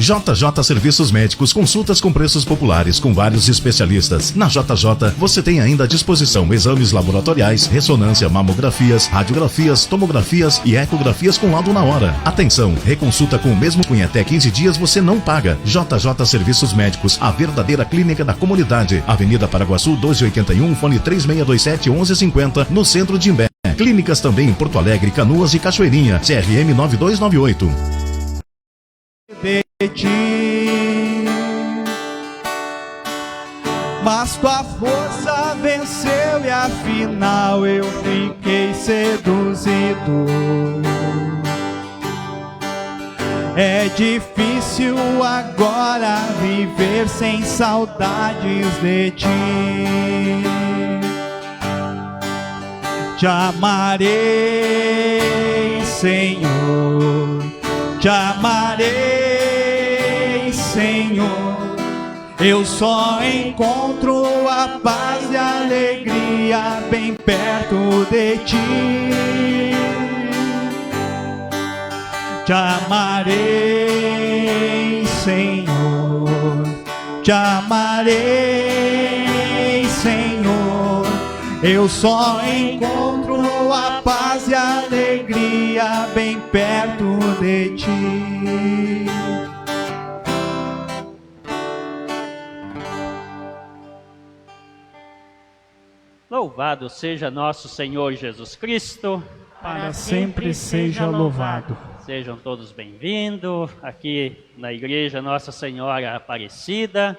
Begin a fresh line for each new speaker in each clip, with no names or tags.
JJ Serviços Médicos, consultas com preços populares com vários especialistas. Na JJ você tem ainda à disposição exames laboratoriais, ressonância, mamografias, radiografias, tomografias e ecografias com laudo na hora. Atenção, reconsulta com o mesmo em até 15 dias você não paga. JJ Serviços Médicos, a verdadeira clínica da comunidade. Avenida Paraguaçu 1281, fone 3627-1150, no centro de Imbé. Clínicas também em Porto Alegre, Canoas e Cachoeirinha. CRM 9298.
De ti, mas tua força venceu e afinal eu fiquei seduzido. É difícil agora viver sem saudades de ti. Te amarei, Senhor, te amarei, Senhor. Eu só encontro a paz e a alegria bem perto de ti. Te amarei, Senhor, te amarei, Senhor. Eu só encontro a paz e a alegria bem perto de ti.
Louvado seja nosso Senhor Jesus Cristo.
Para sempre seja louvado.
Sejam todos bem-vindos aqui na Igreja Nossa Senhora Aparecida.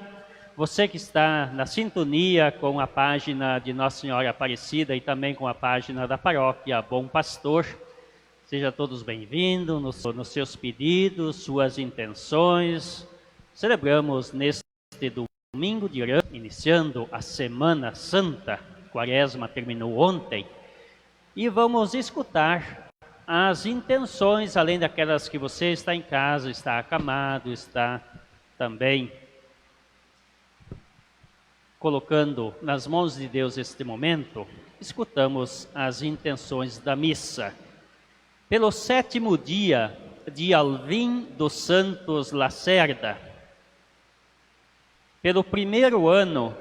Você que está na sintonia com a página de Nossa Senhora Aparecida e também com a página da Paróquia Bom Pastor, sejam todos bem-vindos nos seus pedidos, suas intenções. Celebramos neste domingo de Ramos, iniciando a Semana Santa. Quaresma terminou ontem. E vamos escutar as intenções, além daquelas que você está em casa, está acamado, está também colocando nas mãos de Deus este momento. Escutamos as intenções da missa. Pelo 7º dia de Alvim dos Santos Lacerda, pelo 1º ano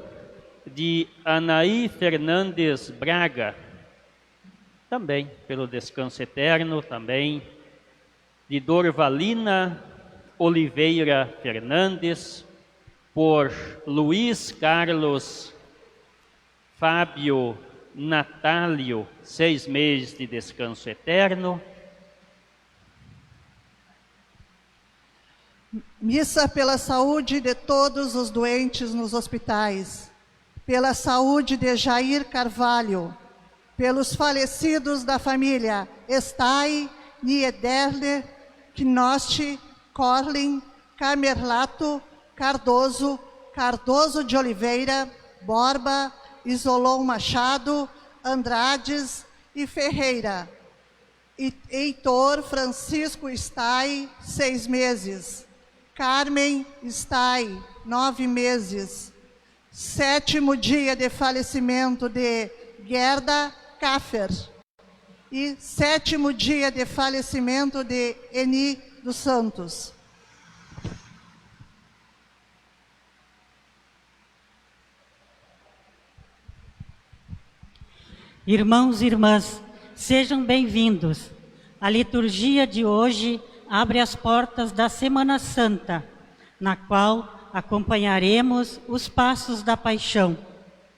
de Anaí Fernandes Braga, também pelo descanso eterno, também de Dorvalina Oliveira Fernandes, por Luiz Carlos Fábio Natálio, 6 meses de descanso eterno.
Missa pela saúde de todos os doentes nos hospitais, pela saúde de Jair Carvalho, pelos falecidos da família Estai, Niederle, Knosti, Corlin, Camerlato, Cardoso, Cardoso de Oliveira, Borba, Isolon Machado, Andrades e Ferreira. Heitor Francisco Estai, 6 meses. Carmen Estai, 9 meses. 7º dia de falecimento de Gerda Kaffer. E 7º dia de falecimento de Eni dos Santos.
Irmãos e irmãs, sejam bem-vindos. A liturgia de hoje abre as portas da Semana Santa, na qual acompanharemos os passos da paixão,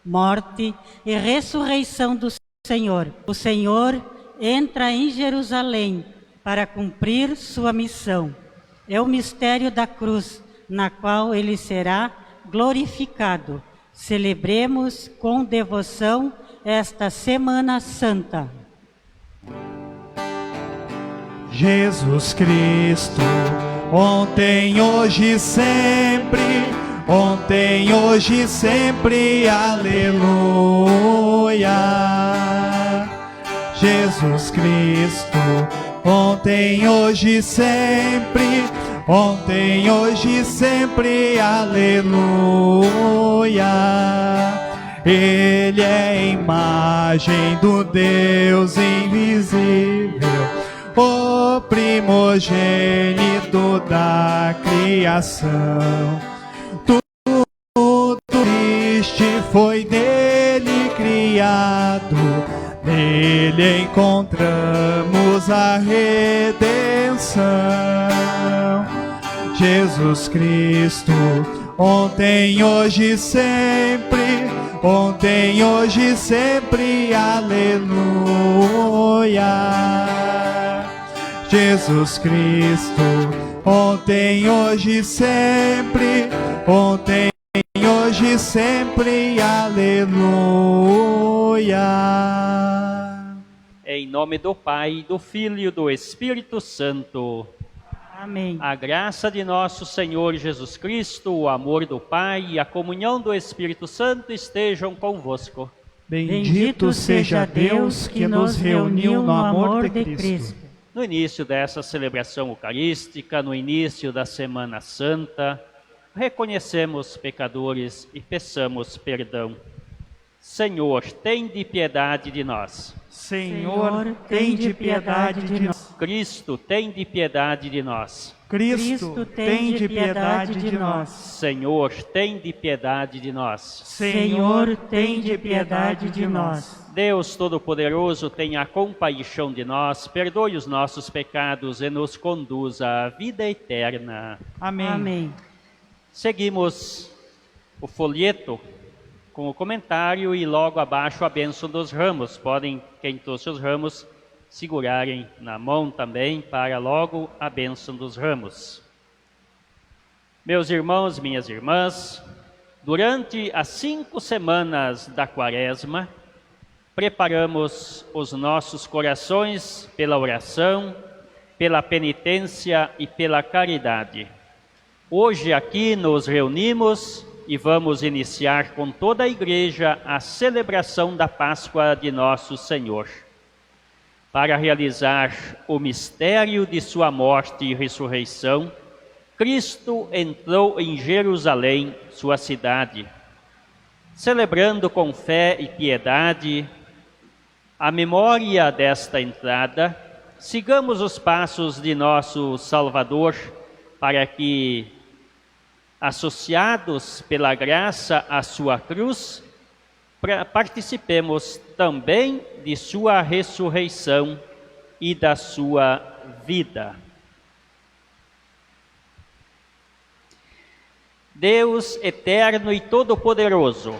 morte e ressurreição do Senhor. O Senhor entra em Jerusalém para cumprir sua missão. É o mistério da cruz, na qual ele será glorificado. Celebremos com devoção esta Semana Santa.
Jesus Cristo, ontem, hoje e sempre, ontem, hoje e sempre, aleluia. Jesus Cristo, ontem, hoje e sempre, ontem, hoje e sempre, aleluia. Ele é a imagem do Deus invisível, o primogênito da criação. Tudo existe foi dele criado, nele encontramos a redenção. Jesus Cristo, ontem, hoje e sempre, ontem, hoje e sempre, aleluia. Jesus Cristo, ontem, hoje e sempre, ontem, hoje e sempre, aleluia.
Em nome do Pai, do Filho e do Espírito Santo.
Amém.
A graça de nosso Senhor Jesus Cristo, o amor do Pai e a comunhão do Espírito Santo estejam convosco.
Bendito seja Deus que nos reuniu no amor de Cristo.
No início dessa celebração eucarística, no início da Semana Santa, reconhecemos pecadores e peçamos perdão. Senhor, tende piedade de nós.
Senhor, tende piedade de nós.
Cristo, tende piedade de nós.
Cristo, tende piedade de nós.
Senhor, tende piedade de nós.
Senhor, tende piedade de nós.
Deus Todo-Poderoso, tenha compaixão de nós, perdoe os nossos pecados e nos conduza à vida eterna.
Amém.
Amém.
Seguimos o folheto com o comentário e logo abaixo a bênção dos ramos. Podem, quem trouxe os ramos, segurarem na mão também para logo a bênção dos ramos. Meus irmãos, minhas irmãs, durante as 5 semanas da Quaresma, preparamos os nossos corações pela oração, pela penitência e pela caridade. Hoje aqui nos reunimos e vamos iniciar com toda a Igreja a celebração da Páscoa de Nosso Senhor. Para realizar o mistério de sua morte e ressurreição, Cristo entrou em Jerusalém, sua cidade. Celebrando com fé e piedade a memória desta entrada, sigamos os passos de nosso Salvador para que, associados pela graça à sua cruz, participemos também de sua ressurreição e da sua vida. Deus eterno e todo-poderoso,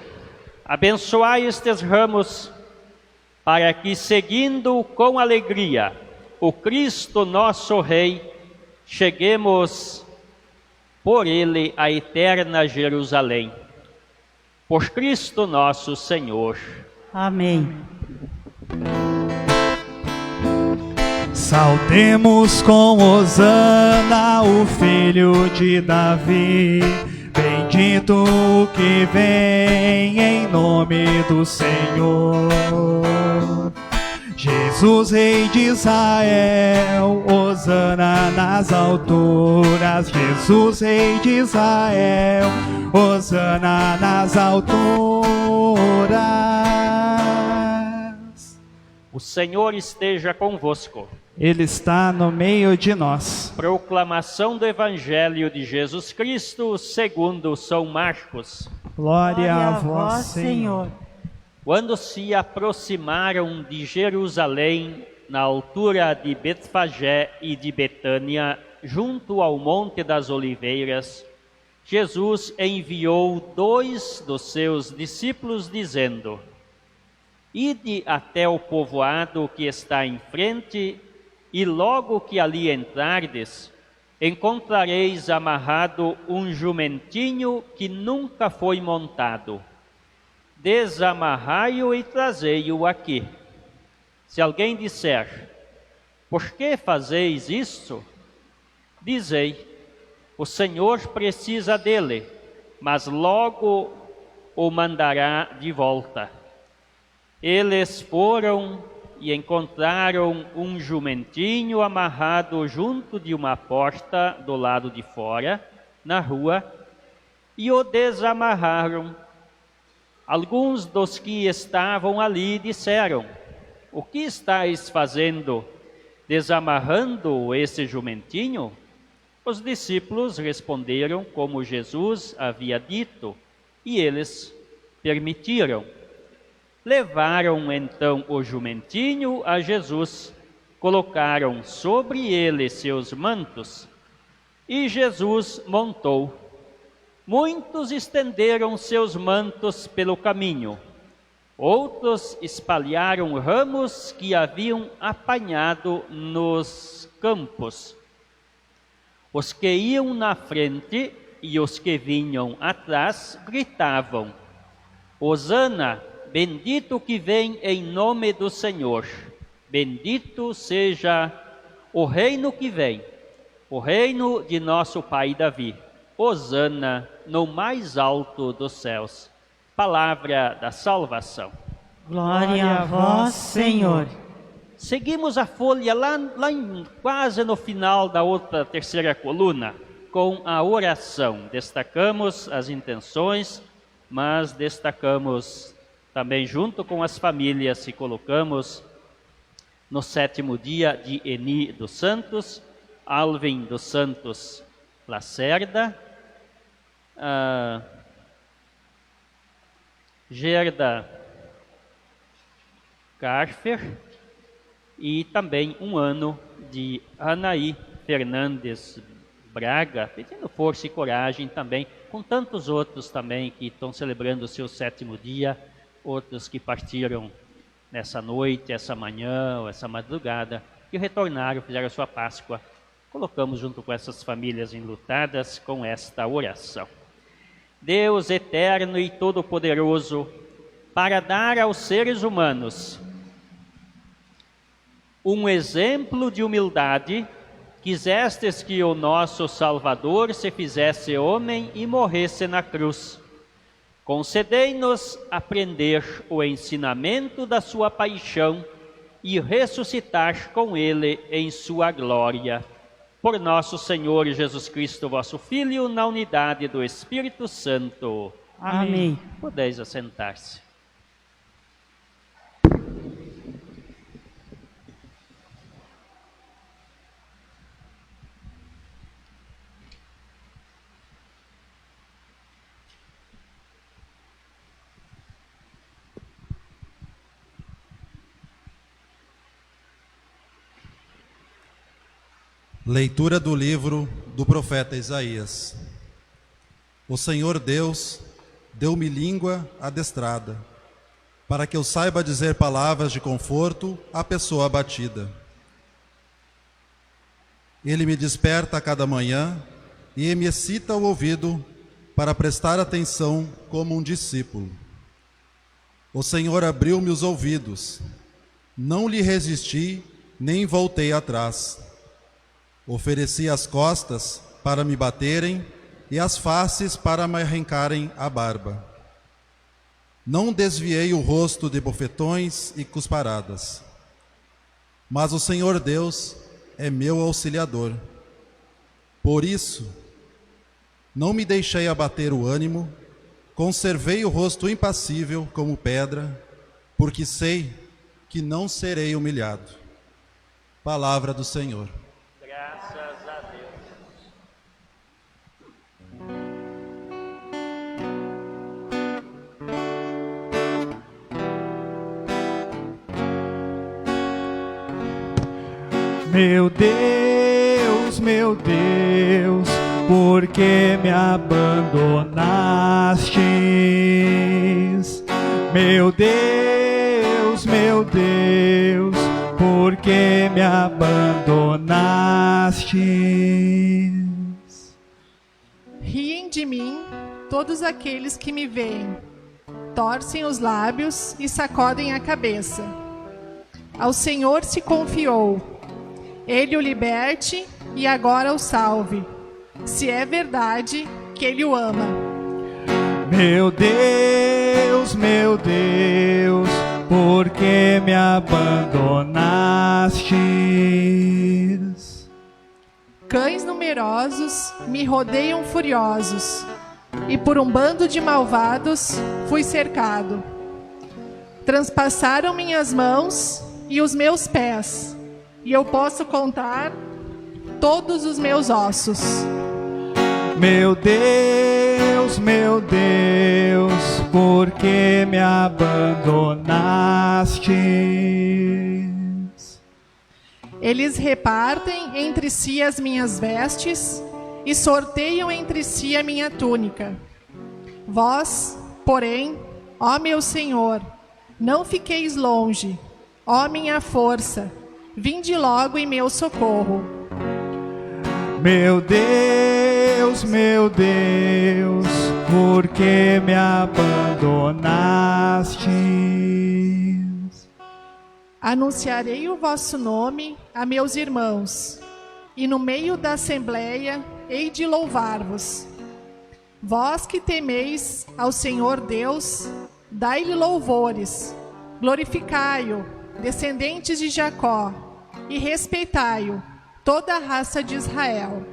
abençoai estes ramos para que, seguindo com alegria o Cristo nosso Rei, cheguemos por ele à eterna Jerusalém. Por Cristo nosso Senhor.
Amém.
Saltemos com Hosana, o filho de Davi. Bendito o que vem em nome do Senhor. Jesus, Rei de Israel, Hosana nas alturas. Jesus, Rei de Israel, Hosana nas alturas.
O Senhor esteja convosco.
Ele está no meio de nós.
Proclamação do Evangelho de Jesus Cristo segundo São Marcos.
Glória a vós, Senhor.
Quando se aproximaram de Jerusalém, na altura de Betfagé e de Betânia, junto ao Monte das Oliveiras, Jesus enviou 2 dos seus discípulos, dizendo: Ide até o povoado que está em frente, e logo que ali entrardes, encontrareis amarrado um jumentinho que nunca foi montado. Desamarrai-o e trazei-o aqui. Se alguém disser: Por que fazeis isto? Dizei: O Senhor precisa dele, mas logo o mandará de volta. Eles foram e encontraram um jumentinho amarrado junto de uma porta do lado de fora, na rua, e o desamarraram. Alguns dos que estavam ali disseram: O que estáis fazendo desamarrando esse jumentinho? Os discípulos responderam como Jesus havia dito, e eles permitiram. Levaram então o jumentinho a Jesus, colocaram sobre ele seus mantos, e Jesus montou. Muitos estenderam seus mantos pelo caminho, outros espalharam ramos que haviam apanhado nos campos. Os que iam na frente e os que vinham atrás gritavam: Hosana, bendito que vem em nome do Senhor. Bendito seja o reino que vem, o reino de nosso pai Davi. Hosana no mais alto dos céus. Palavra da salvação.
Glória a vós, Senhor.
Seguimos a folha quase no final da outra terceira coluna, com a oração. Destacamos as intenções, mas destacamos também junto com as famílias, e colocamos no 7º dia de Eni dos Santos, Alvin dos Santos Lacerda, Gerda Carfer, e também um ano de Anaí Fernandes Braga, pedindo força e coragem também, com tantos outros também que estão celebrando o seu 7º dia, outros que partiram nessa noite, essa manhã ou essa madrugada, que retornaram, fizeram a sua Páscoa. Colocamos junto com essas famílias enlutadas com esta oração. Deus eterno e todo-poderoso, para dar aos seres humanos um exemplo de humildade, quisestes que o nosso Salvador se fizesse homem e morresse na cruz. Concedei-nos aprender o ensinamento da sua paixão e ressuscitar com ele em sua glória. Por nosso Senhor Jesus Cristo, vosso Filho, na unidade do Espírito Santo.
Amém.
Podeis assentar-se.
Leitura do livro do profeta Isaías. O Senhor Deus deu-me língua adestrada, para que eu saiba dizer palavras de conforto à pessoa abatida. Ele me desperta a cada manhã e me excita o ouvido para prestar atenção como um discípulo. O Senhor abriu-me os ouvidos, não lhe resisti, nem voltei atrás. Ofereci as costas para me baterem e as faces para me arrancarem a barba. Não desviei o rosto de bofetões e cusparadas. Mas o Senhor Deus é meu auxiliador. Por isso, não me deixei abater o ânimo, conservei o rosto impassível como pedra, porque sei que não serei humilhado. Palavra do Senhor.
Graças a Deus.
Meu Deus, por que me abandonaste? Meu Deus, por que me abandonaste?
Riem de mim todos aqueles que me veem, torcem os lábios e sacodem a cabeça. Ao Senhor se confiou, Ele o liberte e agora o salve, se é verdade que Ele o ama.
Meu Deus, por que me abandonaste?
Cães numerosos me rodeiam furiosos, e por um bando de malvados fui cercado. Transpassaram minhas mãos e os meus pés, e eu posso contar todos os meus ossos.
Meu Deus, por que me abandonaste?
Eles repartem entre si as minhas vestes e sorteiam entre si a minha túnica. Vós, porém, ó meu Senhor, não fiqueis longe, ó minha força, vinde logo em meu socorro.
Meu Deus, por que me abandonaste?
Anunciarei o vosso nome a meus irmãos, e no meio da assembleia hei de louvar-vos. Vós que temeis ao Senhor Deus, dai-lhe louvores, glorificai-o, descendentes de Jacó, e respeitai-o, toda a raça de Israel.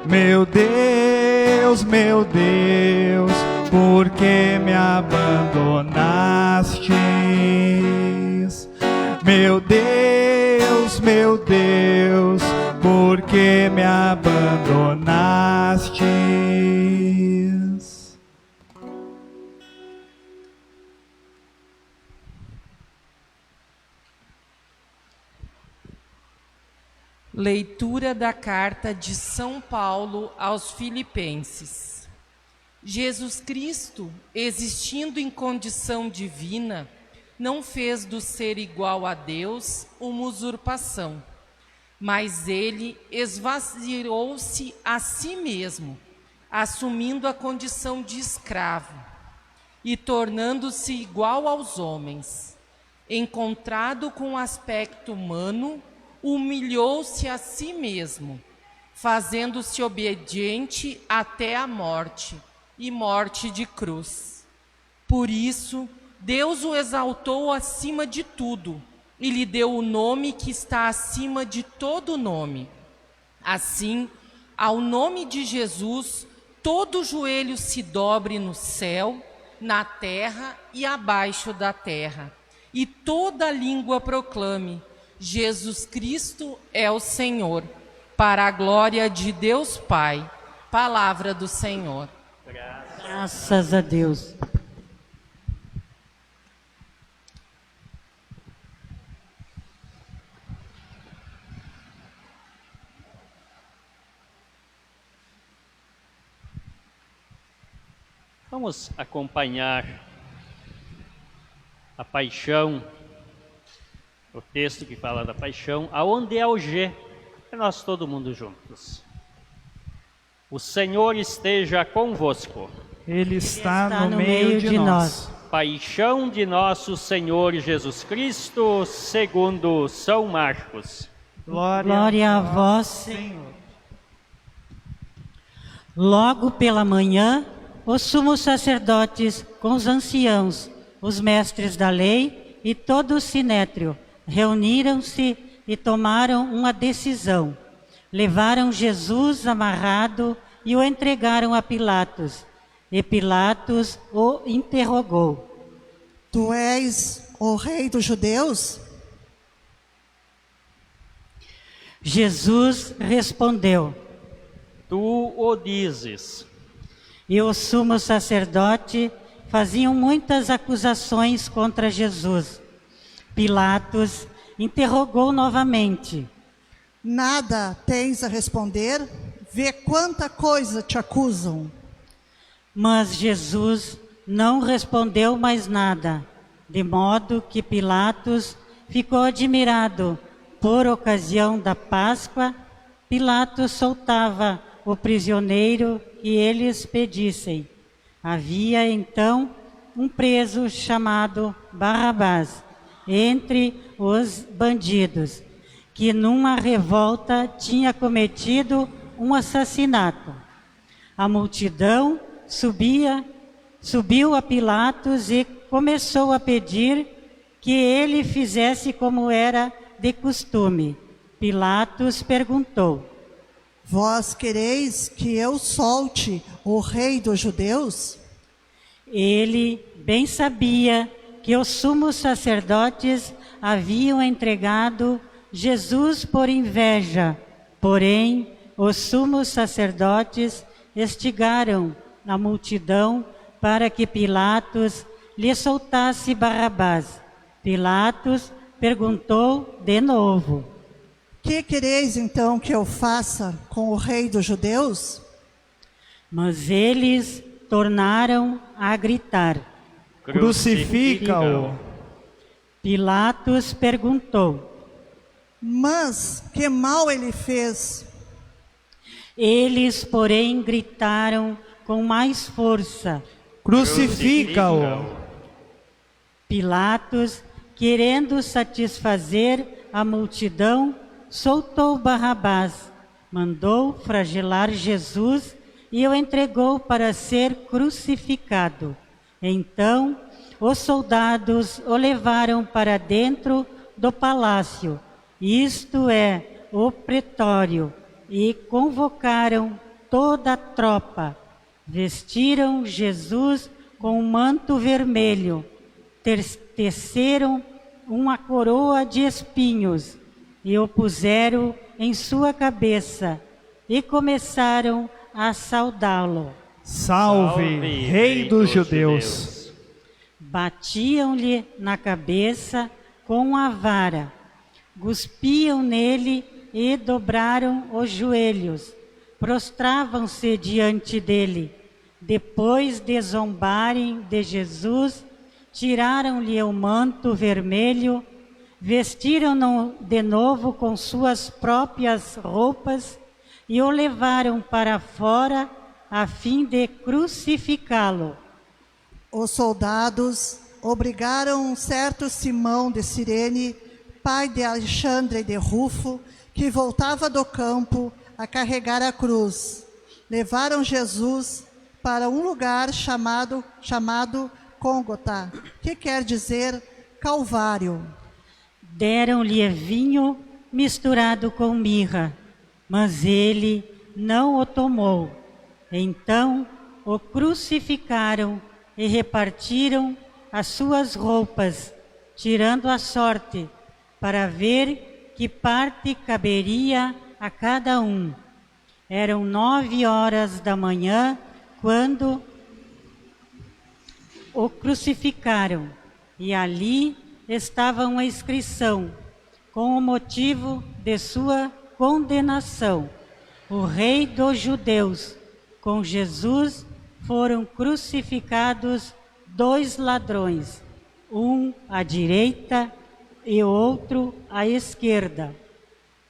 Meu Deus, por que me abandonaste? Meu Deus, por que me abandonaste?
Leitura da carta de São Paulo aos Filipenses. Jesus Cristo, existindo em condição divina, não fez do ser igual a Deus uma usurpação, mas ele esvaziou-se a si mesmo, assumindo a condição de escravo e tornando-se igual aos homens. Encontrado com aspecto humano, humilhou-se a si mesmo, fazendo-se obediente até a morte, e morte de cruz. Por isso, Deus o exaltou acima de tudo, e lhe deu o nome que está acima de todo nome. Assim, ao nome de Jesus, todo joelho se dobre no céu, na terra e abaixo da terra, e toda língua proclame: Jesus Cristo é o Senhor, para a glória de Deus Pai. Palavra do Senhor.
Graças a Deus.
Vamos acompanhar a paixão, o texto que fala da paixão, aonde é o G, é nós todo mundo juntos. O Senhor esteja convosco.
Ele está no meio de nós.
Paixão de nosso Senhor Jesus Cristo, segundo São Marcos.
Glória a vós, Senhor. Logo pela manhã, os sumos sacerdotes com os anciãos, os mestres da lei e todo o sinédrio reuniram-se e tomaram uma decisão. Levaram Jesus amarrado e o entregaram a Pilatos. E Pilatos o interrogou:
Tu és o rei dos judeus?
Jesus respondeu:
Tu o dizes.
E o sumo sacerdote faziam muitas acusações contra Jesus. Pilatos interrogou novamente:
Nada tens a responder? Vê quanta coisa te acusam.
Mas Jesus não respondeu mais nada, de modo que Pilatos ficou admirado. Por ocasião da Páscoa, Pilatos soltava o prisioneiro que eles pedissem. Havia então um preso chamado Barrabás entre os bandidos, que numa revolta tinha cometido um assassinato. A multidão subiu a Pilatos e começou a pedir que ele fizesse como era de costume. Pilatos perguntou:
Vós quereis que eu solte o rei dos judeus?
Ele bem sabia que os sumos sacerdotes haviam entregado Jesus por inveja. Porém, os sumos sacerdotes instigaram a multidão para que Pilatos lhe soltasse Barrabás. Pilatos perguntou de novo:
Que quereis então que eu faça com o rei dos judeus?
Mas eles tornaram a gritar:
Crucifica-o.
Pilatos perguntou:
Mas que mal ele fez?
Eles, porém, gritaram com mais força:
Crucifica-o.
Pilatos, querendo satisfazer a multidão, soltou Barrabás, mandou flagelar Jesus e o entregou para ser crucificado. Então, os soldados o levaram para dentro do palácio, isto é, o pretório, e convocaram toda a tropa. Vestiram Jesus com um manto vermelho, teceram uma coroa de espinhos e o puseram em sua cabeça e começaram a saudá-lo.
Salve, Rei dos Judeus.
Batiam-lhe na cabeça com a vara, cuspiam nele e dobraram os joelhos, prostravam-se diante dele. Depois de zombarem de Jesus, tiraram-lhe o manto vermelho, vestiram-no de novo com suas próprias roupas e o levaram para fora a fim de crucificá-lo.
Os soldados obrigaram um certo Simão de Cirene, pai de Alexandre de Rufo, que voltava do campo a carregar a cruz. Levaram Jesus para um lugar chamado Gólgota, que quer dizer Calvário.
Deram-lhe vinho misturado com mirra, mas ele não o tomou. Então o crucificaram e repartiram as suas roupas, tirando a sorte, para ver que parte caberia a cada um. Eram 9h da manhã quando o crucificaram, e ali estava uma inscrição com o motivo de sua condenação: o Rei dos Judeus. Com Jesus foram crucificados 2 ladrões, um à direita e outro à esquerda.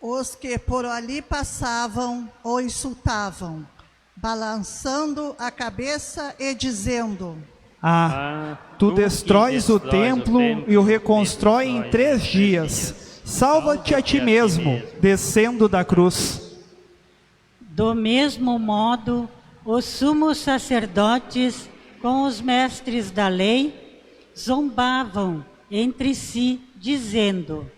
Os que por ali passavam o insultavam, balançando a cabeça e dizendo:
Tu destróis o templo e o reconstrói em 3 dias. Salva-te a ti mesmo, descendo da cruz.
Do mesmo modo, os sumos sacerdotes, com os mestres da lei, zombavam entre si, dizendo: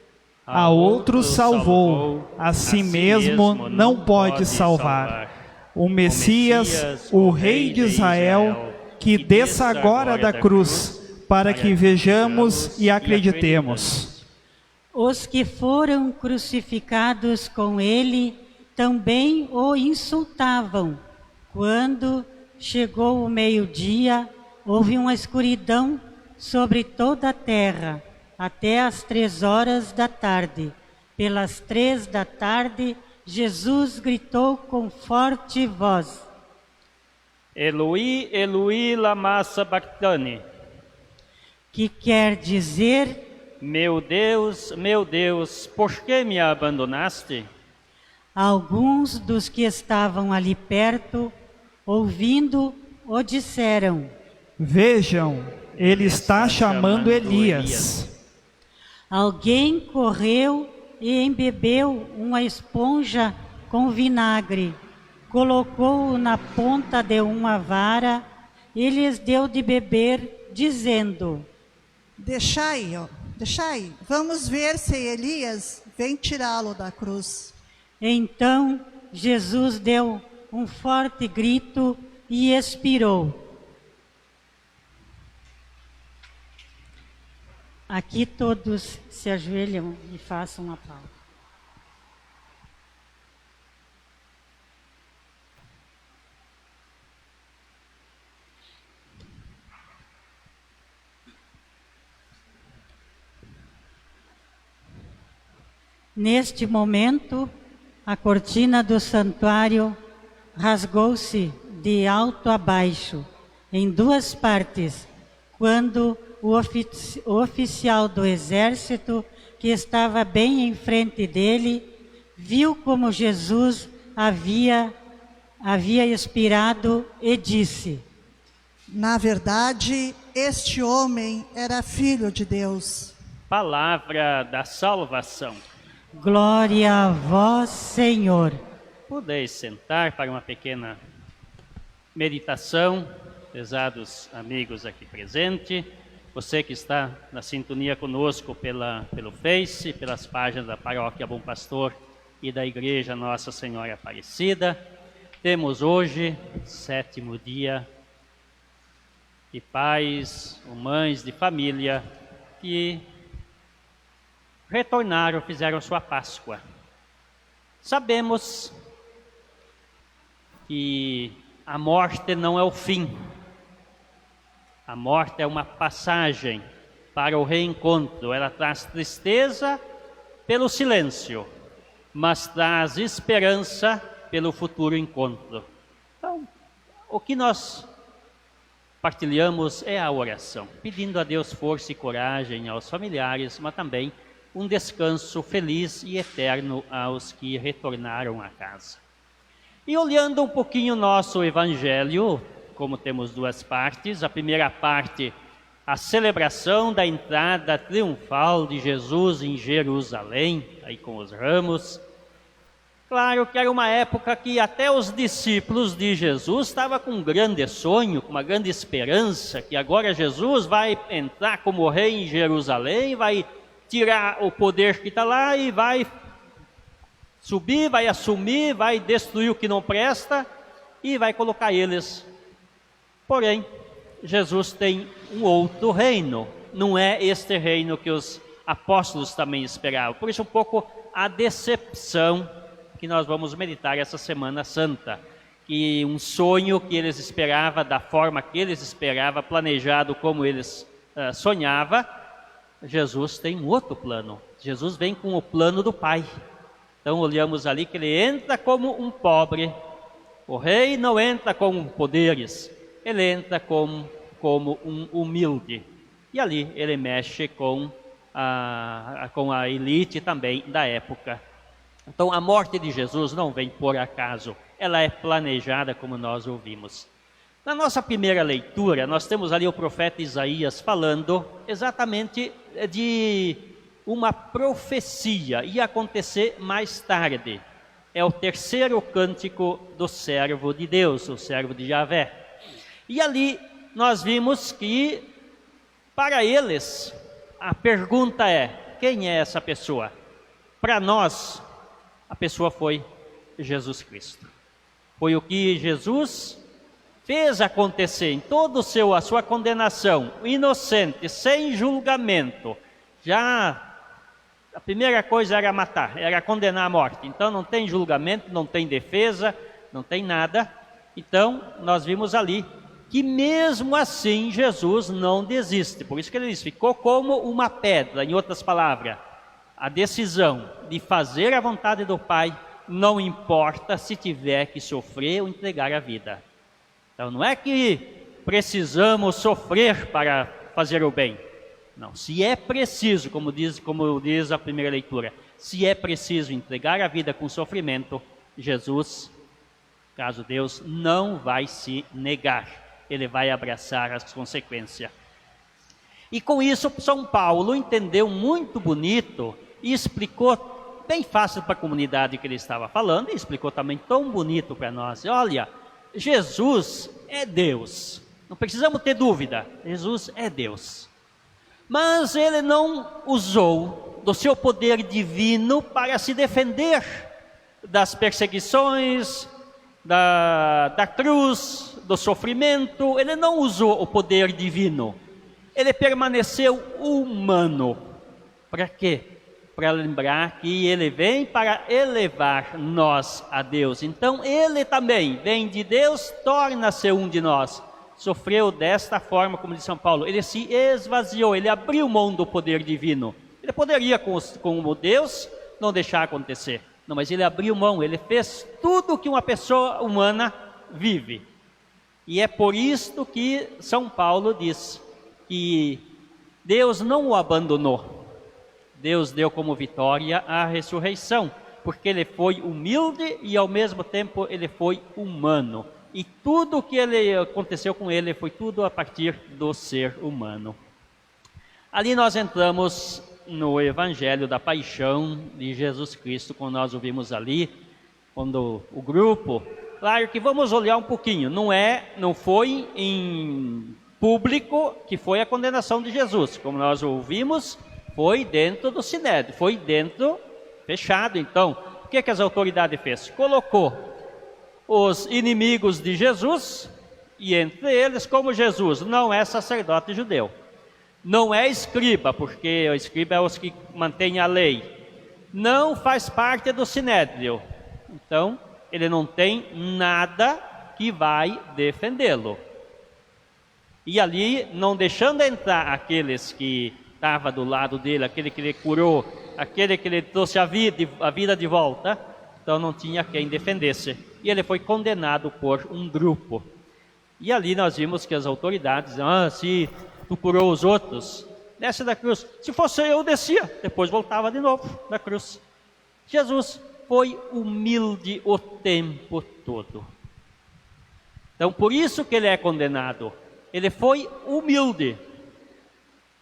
A outro salvou, a si mesmo não pode salvar. O Messias, o Rei de Israel, que desça agora da cruz, para que vejamos e acreditemos.
Os que foram crucificados com ele também o insultavam. Quando chegou o meio-dia, houve uma escuridão sobre toda a terra, até às 3h da tarde. Pelas 3 da tarde, Jesus gritou com forte voz:
Eloi, Eloi, lama sabachthani.
Que quer dizer:
meu Deus, por que me abandonaste?
Alguns dos que estavam ali perto, ouvindo, o disseram:
Vejam, ele está chamando Elias.
Alguém correu e embebeu uma esponja com vinagre, colocou-o na ponta de uma vara e lhes deu de beber, dizendo:
Deixai, vamos ver se Elias vem tirá-lo da cruz.
Então Jesus deu um forte grito e expirou. Aqui todos se ajoelham e façam a pausa. Neste momento, a cortina do santuário rasgou-se de alto a baixo, em duas partes, quando o oficial do exército, que estava bem em frente dele, viu como Jesus havia expirado e disse:
Na verdade, este homem era filho de Deus.
Palavra da salvação.
Glória a vós, Senhor.
Podeis sentar para uma pequena meditação, pesados amigos aqui presentes. Você que está na sintonia conosco pelo Face, pelas páginas da Paróquia Bom Pastor e da Igreja Nossa Senhora Aparecida. Temos hoje, 7º dia, de pais ou mães de família que retornaram, fizeram sua Páscoa. Sabemos que a morte não é o fim. A morte é uma passagem para o reencontro. Ela traz tristeza pelo silêncio, mas traz esperança pelo futuro encontro. Então, o que nós partilhamos é a oração, pedindo a Deus força e coragem aos familiares, mas também um descanso feliz e eterno aos que retornaram a casa. E olhando um pouquinho nosso Evangelho, como temos duas partes, a primeira parte, a celebração da entrada triunfal de Jesus em Jerusalém, aí com os ramos. Claro que era uma época que até os discípulos de Jesus estavam com um grande sonho, com uma grande esperança, que agora Jesus vai entrar como rei em Jerusalém, vai tirar o poder que está lá e vai subir, vai assumir, vai destruir o que não presta e vai colocar eles. Porém, Jesus tem um outro reino, não é este reino que os apóstolos também esperavam. Por isso um pouco a decepção que nós vamos meditar essa Semana Santa, que um sonho que eles esperavam, da forma que eles esperavam, planejado como eles sonhavam, Jesus tem um outro plano. Jesus vem com o plano do Pai. Então olhamos ali que ele entra como um pobre. O rei não entra com poderes, ele entra como um humilde. E ali ele mexe com a elite também da época. Então a morte de Jesus não vem por acaso, ela é planejada como nós ouvimos. Na nossa primeira leitura, nós temos ali o profeta Isaías falando exatamente de uma profecia, ia acontecer mais tarde. É o terceiro cântico do servo de Deus, o servo de Javé. E ali nós vimos que, para eles, a pergunta é: quem é essa pessoa? Para nós, a pessoa foi Jesus Cristo. Foi o que Jesus fez acontecer em toda a sua condenação, inocente, sem julgamento. Já a primeira coisa era matar, era condenar à morte. Então não tem julgamento, não tem defesa, não tem nada. Então nós vimos ali que mesmo assim Jesus não desiste. Por isso que ele diz, ficou como uma pedra. Em outras palavras, a decisão de fazer a vontade do Pai, não importa se tiver que sofrer ou entregar a vida. Então não é que precisamos sofrer para fazer o bem. Não, se é preciso, como diz a primeira leitura, se é preciso entregar a vida com sofrimento, Jesus, caso Deus, não vai se negar. Ele vai abraçar as consequências. E com isso, São Paulo entendeu muito bonito e explicou bem fácil para a comunidade que ele estava falando, e explicou também tão bonito para nós. Olha, Jesus é Deus, não precisamos ter dúvida, Jesus é Deus. Mas ele não usou do seu poder divino para se defender das perseguições, da cruz, do sofrimento. Ele não usou o poder divino, ele permaneceu humano. Para quê? Para lembrar que ele vem para elevar nós a Deus. Então ele também vem de Deus, torna-se um de nós. Sofreu desta forma, como diz São Paulo, ele se esvaziou, ele abriu mão do poder divino. Ele poderia, como Deus, não deixar acontecer. Não, mas ele abriu mão, ele fez tudo que uma pessoa humana vive. E é por isto que São Paulo diz que Deus não o abandonou. Deus deu como vitória a ressurreição, porque ele foi humilde e ao mesmo tempo ele foi humano. E tudo o que aconteceu com ele foi tudo a partir do ser humano. Ali nós entramos no Evangelho da Paixão de Jesus Cristo, quando nós ouvimos ali, quando o grupo, claro que vamos olhar um pouquinho, não foi em público que foi a condenação de Jesus, como nós ouvimos, foi dentro do Sinédrio, foi dentro, fechado. Então, o que as autoridades fez? Colocou os inimigos de Jesus, e entre eles, como Jesus não é sacerdote judeu, não é escriba, porque o escriba é os que mantêm a lei, não faz parte do Sinédrio, então ele não tem nada que vai defendê-lo. E ali, não deixando entrar aqueles que estavam do lado dele, aquele que ele curou, aquele que ele trouxe a vida de volta, então não tinha quem defendesse. E ele foi condenado por um grupo. E ali nós vimos que as autoridades, se tu curou os outros, desce da cruz. Se fosse eu, descia, depois voltava de novo da cruz. Jesus foi humilde o tempo todo. Então, por isso que ele é condenado. Ele foi humilde.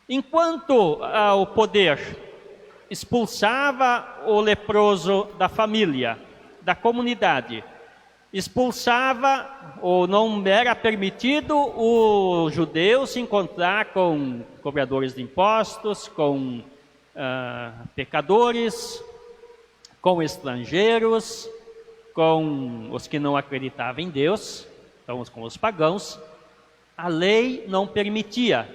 Enquanto o poder expulsava o leproso da família, da comunidade, expulsava, ou não era permitido o judeu se encontrar com cobradores de impostos, com pecadores, com estrangeiros, com os que não acreditavam em Deus, então com os pagãos. A lei não permitia.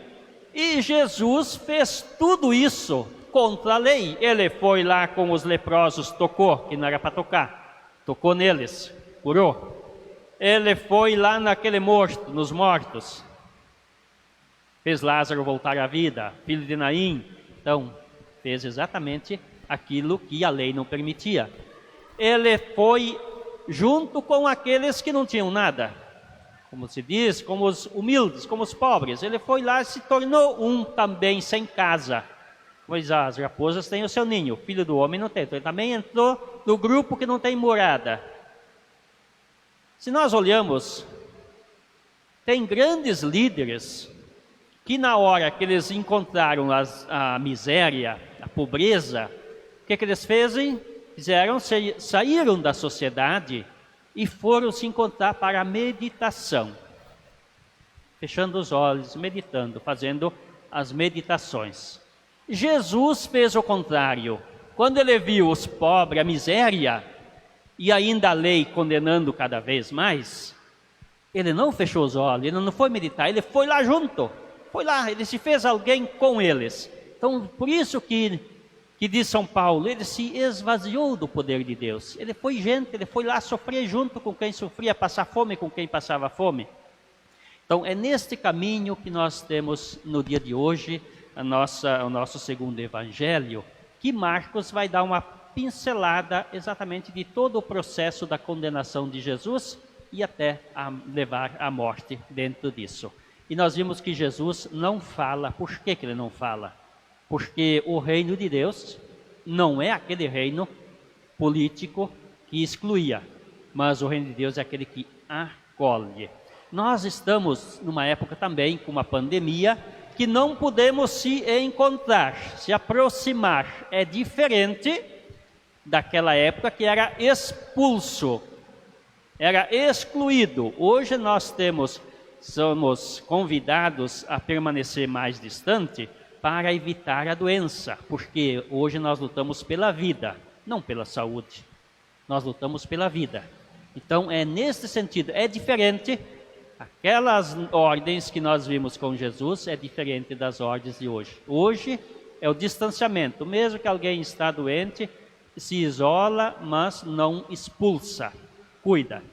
E Jesus fez tudo isso contra a lei. Ele foi lá com os leprosos, tocou, que não era para tocar, tocou neles, curou. Ele foi lá naquele morto, nos mortos, fez Lázaro voltar à vida, filho de Naim. Então, fez exatamente aquilo que a lei não permitia. Ele foi junto com aqueles que não tinham nada, como se diz, como os humildes, como os pobres. Ele foi lá e se tornou um também sem casa. Pois as raposas têm o seu ninho, o filho do homem não tem. Então ele também entrou no grupo que não tem morada. Se nós olhamos, tem grandes líderes que na hora que eles encontraram a miséria, a pobreza, o que eles fizeram? Saíram da sociedade e foram se encontrar para a meditação, fechando os olhos, meditando, fazendo as meditações. Jesus fez o contrário. Quando ele viu os pobres, a miséria, e ainda a lei condenando cada vez mais, ele não fechou os olhos, ele não foi meditar, ele foi lá junto, foi lá, ele se fez alguém com eles. Então, por isso que diz São Paulo, ele se esvaziou do poder de Deus. Ele foi gente, ele foi lá sofrer junto com quem sofria, passar fome com quem passava fome. Então, é neste caminho que nós temos no dia de hoje o nosso segundo evangelho, que Marcos vai dar uma pincelada exatamente de todo o processo da condenação de Jesus e até a levar à morte dentro disso. E nós vimos que Jesus não fala. Por que ele não fala? Porque o reino de Deus não é aquele reino político que excluía, mas o reino de Deus é aquele que acolhe. Nós estamos numa época também com uma pandemia que não podemos se encontrar, se aproximar. É diferente daquela época que era expulso, era excluído. Hoje nós somos convidados a permanecer mais distante para evitar a doença, porque hoje nós lutamos pela vida, não pela saúde. Nós lutamos pela vida. Então é nesse sentido, é diferente. Aquelas ordens que nós vimos com Jesus é diferente das ordens de hoje. Hoje é o distanciamento. Mesmo que alguém está doente, se isola, mas não expulsa, cuida.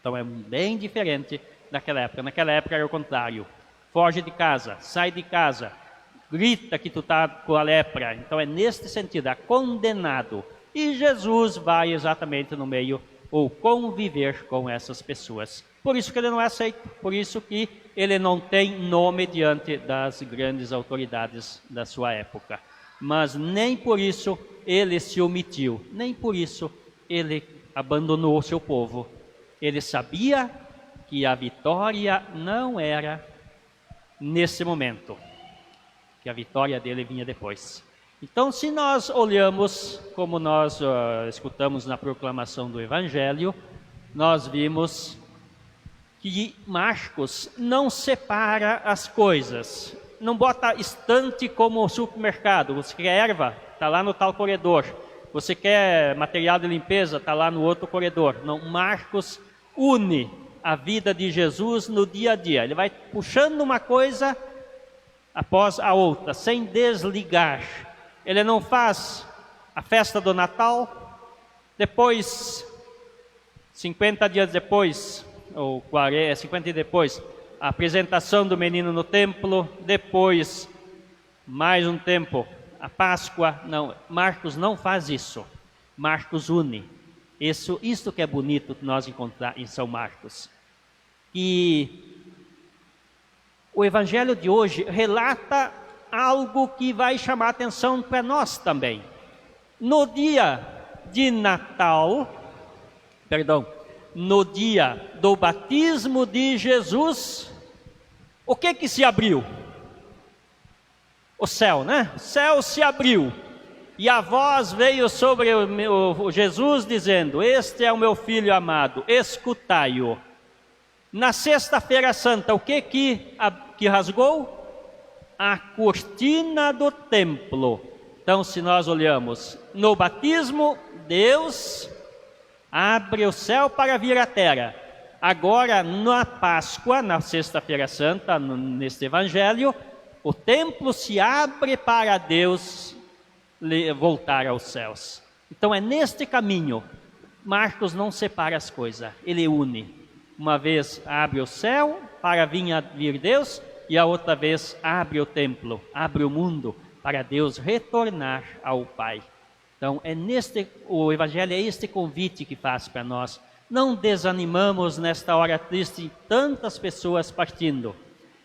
Então é bem diferente daquela época. Naquela época era o contrário. Foge de casa, sai de casa, grita que tu está com a lepra. Então é neste sentido, é condenado. E Jesus vai exatamente no meio, ou conviver com essas pessoas. Por isso que ele não é aceito, por isso que ele não tem nome diante das grandes autoridades da sua época. Mas nem por isso ele se omitiu, nem por isso ele abandonou o seu povo. Ele sabia que a vitória não era nesse momento, que a vitória dele vinha depois. Então, se nós olhamos, como nós escutamos na proclamação do Evangelho, nós vimos que Marcos não separa as coisas, não bota estante como supermercado. Você quer erva? Está lá no tal corredor. Você quer material de limpeza? Está lá no outro corredor. Não, Marcos une a vida de Jesus no dia a dia. Ele vai puxando uma coisa após a outra, sem desligar. Ele não faz a festa do Natal, depois, 50 dias depois, ou 50 dias depois, a apresentação do menino no templo, depois, mais um tempo, a Páscoa. Não, Marcos não faz isso. Marcos une. Isso que é bonito nós encontrar em São Marcos. E o Evangelho de hoje relata algo que vai chamar atenção para nós também. No dia de Natal, no dia do batismo de Jesus, o que se abriu? O céu, né? O céu se abriu. E a voz veio sobre o Jesus dizendo: este é o meu filho amado, escutai-o. Na sexta-feira santa, o que rasgou? A cortina do templo. Então, se nós olhamos no batismo, Deus abre o céu para vir à terra. Agora, na Páscoa, na sexta-feira santa, neste Evangelho, o templo se abre para Deus voltar aos céus. Então é neste caminho. Marcos não separa as coisas, ele une. Uma vez abre o céu para vir Deus, e a outra vez abre o templo, abre o mundo para Deus retornar ao Pai. Então o Evangelho é este convite que faz para nós. Não desanimamos nesta hora triste, tantas pessoas partindo.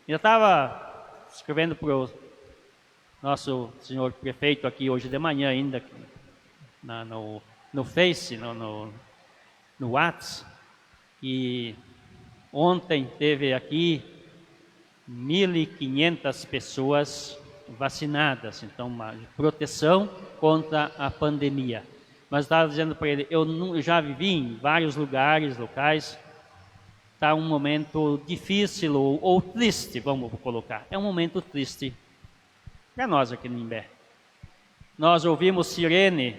Eu estava escrevendo para o nosso senhor prefeito aqui hoje de manhã ainda, no Face, no WhatsApp, e ontem teve aqui 1.500 pessoas vacinadas, então uma proteção contra a pandemia. Mas estava dizendo para ele, eu já vivi em vários locais, está um momento difícil ou triste, vamos colocar. É um momento triste para nós aqui no Imbé. Nós ouvimos sirene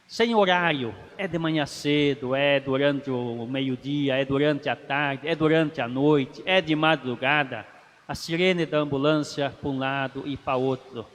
sem horário, é de manhã cedo, é durante o meio-dia, é durante a tarde, é durante a noite, é de madrugada. A sirene da ambulância para um lado e para outro,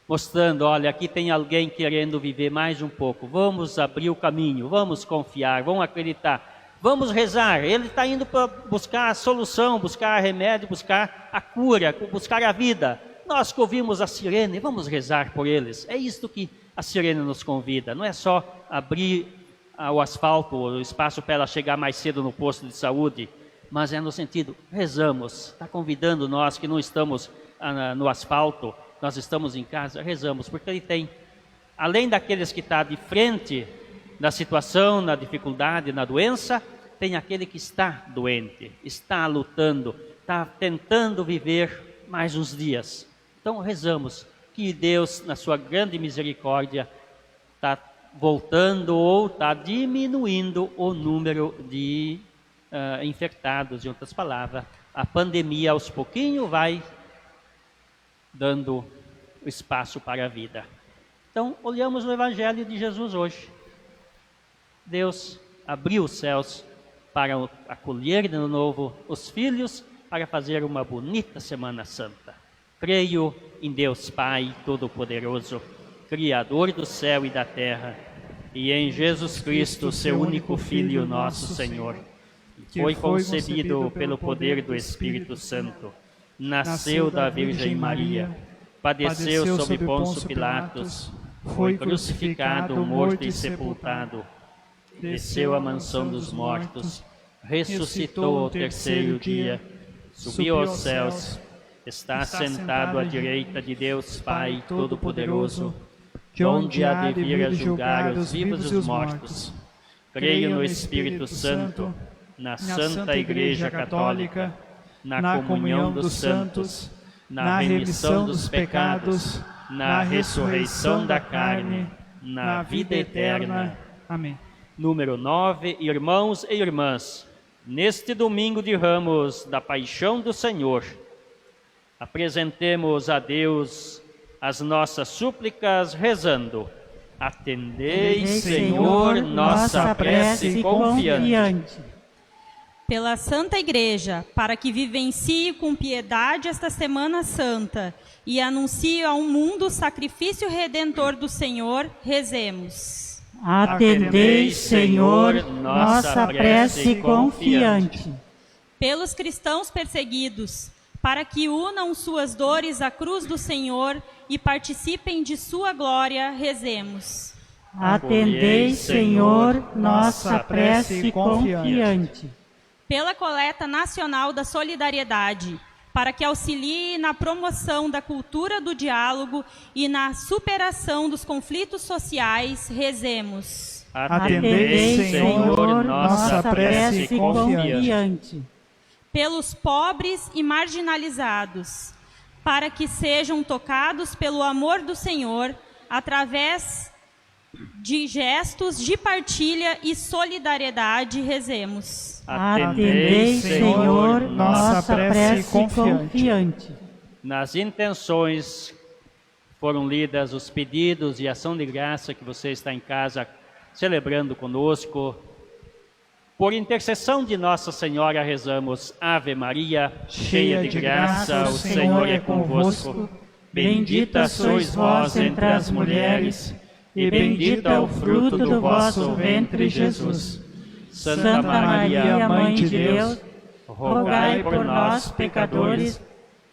mostrando, olha, aqui tem alguém querendo viver mais um pouco. Vamos abrir o caminho, vamos confiar, vamos acreditar, vamos rezar. Ele está indo para buscar a solução, buscar remédio, buscar a cura, buscar a vida. Nós que ouvimos a sirene, vamos rezar por eles. É isto que a sirene nos convida. Não é só abrir o asfalto, o espaço para ela chegar mais cedo no posto de saúde, mas é no sentido, rezamos. Está convidando nós que não estamos no asfalto, nós estamos em casa, rezamos, porque ele tem, além daqueles que estão de frente da situação, na dificuldade, na doença, tem aquele que está doente, está lutando, está tentando viver mais uns dias. Então rezamos que Deus, na sua grande misericórdia, está voltando ou está diminuindo o número de infectados. Em outras palavras, a pandemia aos pouquinhos vai dando espaço para a vida. Então, olhamos o Evangelho de Jesus hoje. Deus abriu os céus para acolher de novo os filhos, para fazer uma bonita Semana Santa. Creio em Deus Pai Todo-Poderoso, Criador do céu e da terra, e em Jesus Cristo, seu único Filho, nosso Senhor, que foi concebido pelo poder do Espírito Santo, nasceu da Virgem Maria, padeceu sob Pôncio Pilatos, foi crucificado, morto e sepultado, desceu à mansão dos mortos, ressuscitou ao terceiro dia, subiu aos céus, está sentado à direita de Deus Pai Todo-Poderoso, de onde há de vir a julgar os vivos e os mortos. Creio no Espírito Santo, na Santa Igreja Católica, na comunhão dos santos, na remissão dos pecados, na ressurreição da carne, na vida eterna.
Amém.
Número 9, irmãos e irmãs, neste domingo de Ramos da Paixão do Senhor, apresentemos a Deus as nossas súplicas rezando. Atendei, Senhor, nossa prece confiante.
Pela Santa Igreja, para que vivencie com piedade esta Semana Santa e anuncie ao mundo o sacrifício redentor do Senhor, rezemos.
Atendei, Senhor, nossa prece confiante.
Pelos cristãos perseguidos, para que unam suas dores à cruz do Senhor e participem de sua glória, rezemos.
Atendei, Senhor, nossa prece confiante.
Pela coleta nacional da solidariedade, para que auxilie na promoção da cultura do diálogo e na superação dos conflitos sociais, rezemos.
Atendei, Senhor, nossa prece confiante.
Pelos pobres e marginalizados, para que sejam tocados pelo amor do Senhor, através de gestos de partilha e solidariedade, rezemos.
Atendei, Senhor, nossa prece confiante.
Nas intenções foram lidas os pedidos e ação de graça que você está em casa celebrando conosco. Por intercessão de Nossa Senhora, rezamos: Ave Maria, cheia de graça, o Senhor é convosco. Bendita sois vós entre as mulheres, e bendito é o fruto do vosso ventre, Jesus. Santa Maria, Mãe de Deus, rogai por nós, pecadores,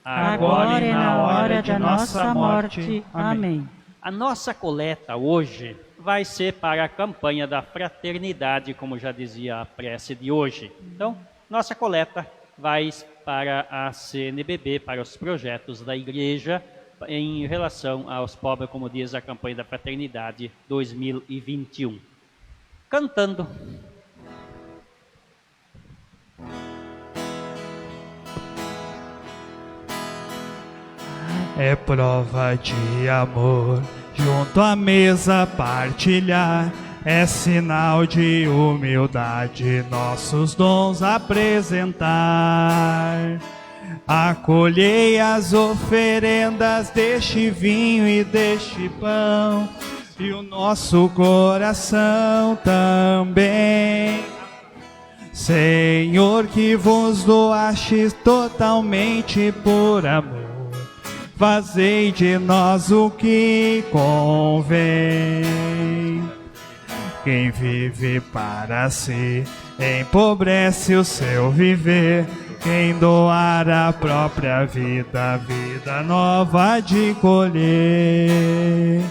agora e na hora de nossa morte. Amém. A nossa coleta hoje vai ser para a campanha da fraternidade, como já dizia a prece de hoje. Então, nossa coleta vai para a CNBB, para os projetos da igreja, em relação aos pobres, como diz a campanha da fraternidade 2021. Cantando.
É prova de amor, junto à mesa partilhar, é sinal de humildade, nossos dons apresentar. Acolhei as oferendas deste vinho e deste pão, e o nosso coração também. Senhor, que vos doastes totalmente por amor, fazei de nós o que convém. Quem vive para si empobrece o seu viver. Quem doar a própria vida, vida nova de colher.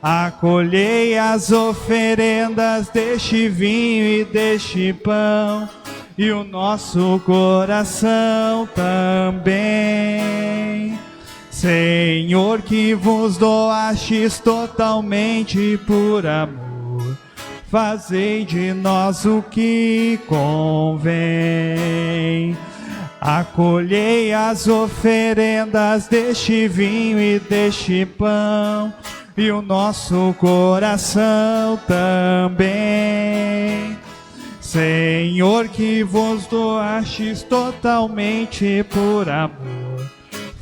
Acolhei as oferendas deste vinho e deste pão, e o nosso coração também. Senhor, que vos doastes totalmente por amor, fazei de nós o que convém. Acolhei as oferendas deste vinho e deste pão, e o nosso coração também. Senhor, que vos doastes totalmente por amor,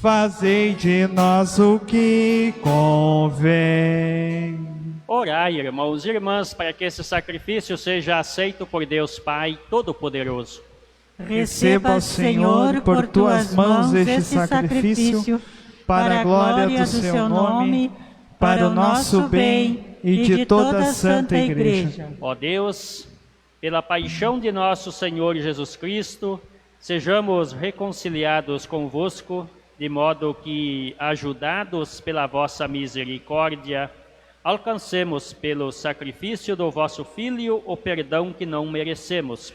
fazei de nós o que convém.
Orai, irmãos e irmãs, para que esse sacrifício seja aceito por Deus Pai Todo-Poderoso.
Receba, Senhor, por tuas mãos este sacrifício, para a glória do seu nome, para o nosso bem e de toda a Santa Igreja.
Ó Deus, pela paixão de nosso Senhor Jesus Cristo, Sejamos reconciliados convosco, de modo que, ajudados pela vossa misericórdia, alcancemos pelo sacrifício do vosso Filho o perdão que não merecemos,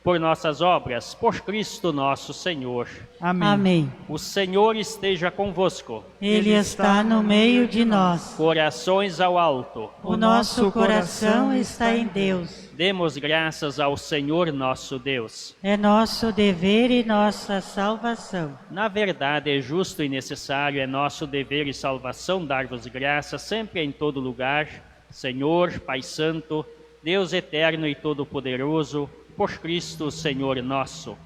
por nossas obras, por Cristo nosso Senhor.
Amém.
Amém.
O Senhor esteja convosco.
Ele está no meio de nós.
Corações ao alto.
O nosso coração está em Deus.
Demos graças ao Senhor nosso Deus.
É nosso dever e nossa salvação.
Na verdade, é justo e necessário, é nosso dever e salvação dar-vos graças sempre e em todo lugar, Senhor, Pai Santo, Deus eterno e todo-poderoso, por Cristo, Senhor nosso.